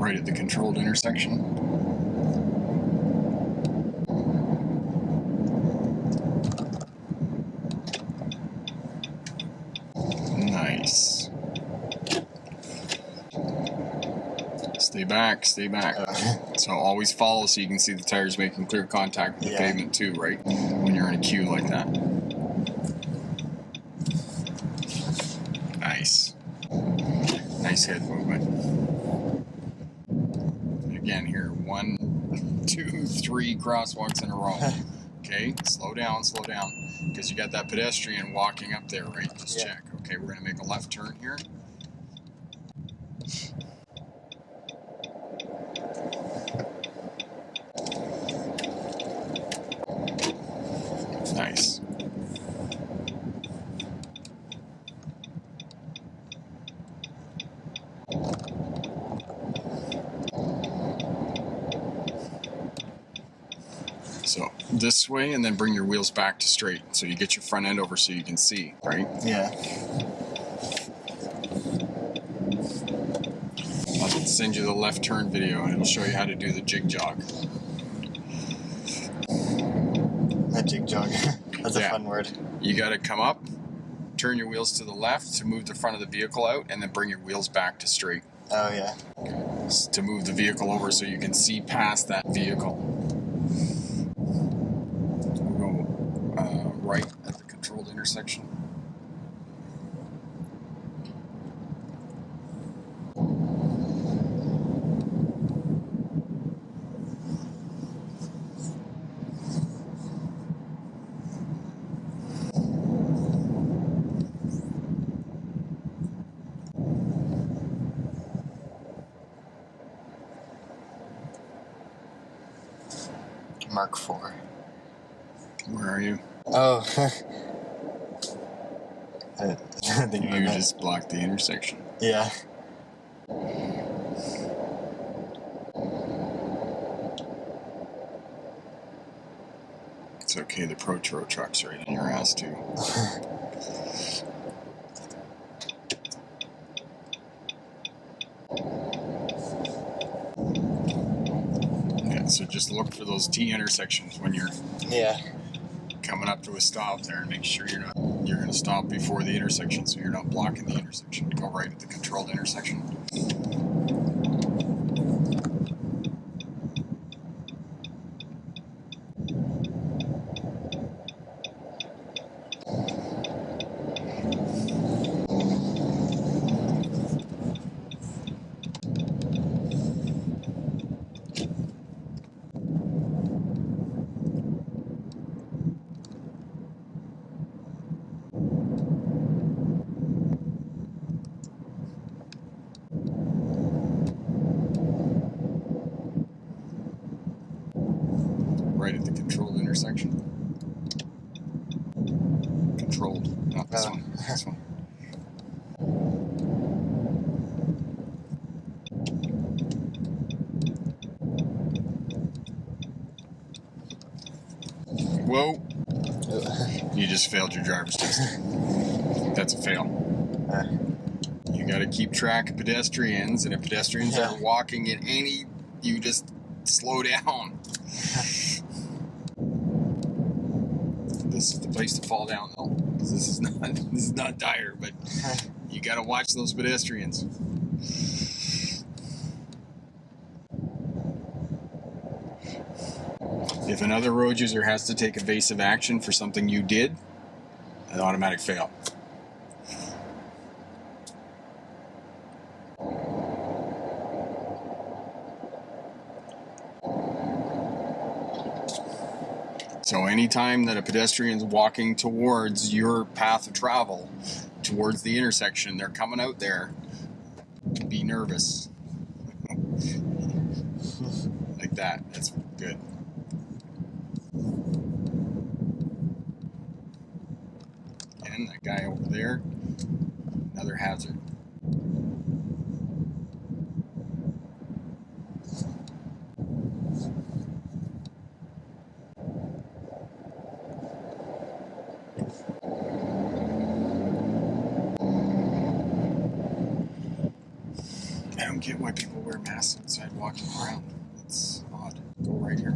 right at the controlled intersection. Nice. Stay back, stay back. So always follow so you can see the tires making clear contact with the pavement too, right? When you're in a queue like that. Nice. Nice head movement. Again here, 1, 2, 3 crosswalks in a row. Okay, slow down, because you got that pedestrian walking up there, right? Just check. Okay, we're gonna make a left turn here. Nice. So this way, and then bring your wheels back to straight. So you get your front end over so you can see, right? Yeah. I'll send you the left turn video and it'll show you how to do the jig jog. That jig jog. That's a fun word. You got to come up, turn your wheels to the left to move the front of the vehicle out, and then bring your wheels back to straight. Oh, yeah. To move the vehicle over so you can see past that vehicle. We'll go right at the controlled intersection. Mark 4. Where are you? Oh. I think you just blocked the intersection. Yeah. It's okay, the Pro Tro truck's right in your ass too. So just look for those T intersections when you're coming up to a stop there, and make sure you're going to stop before the intersection so you're not blocking the intersection. Go right at the controlled intersection. Right at the controlled intersection. Controlled, not this one. This one. Whoa! You just failed your driver's test. That's a fail. You got to keep track of pedestrians, and if pedestrians are walking in any, you just slow down. This is the place to fall down, though, because this is not dire, but you got to watch those pedestrians. If another road user has to take evasive action for something you did, an automatic fail. So anytime that a pedestrian's walking towards your path of travel, towards the intersection, they're coming out there, be nervous. Like that. That's good. And that guy over there, another hazard. I don't get why people wear masks outside walking around. It's odd. Go right here.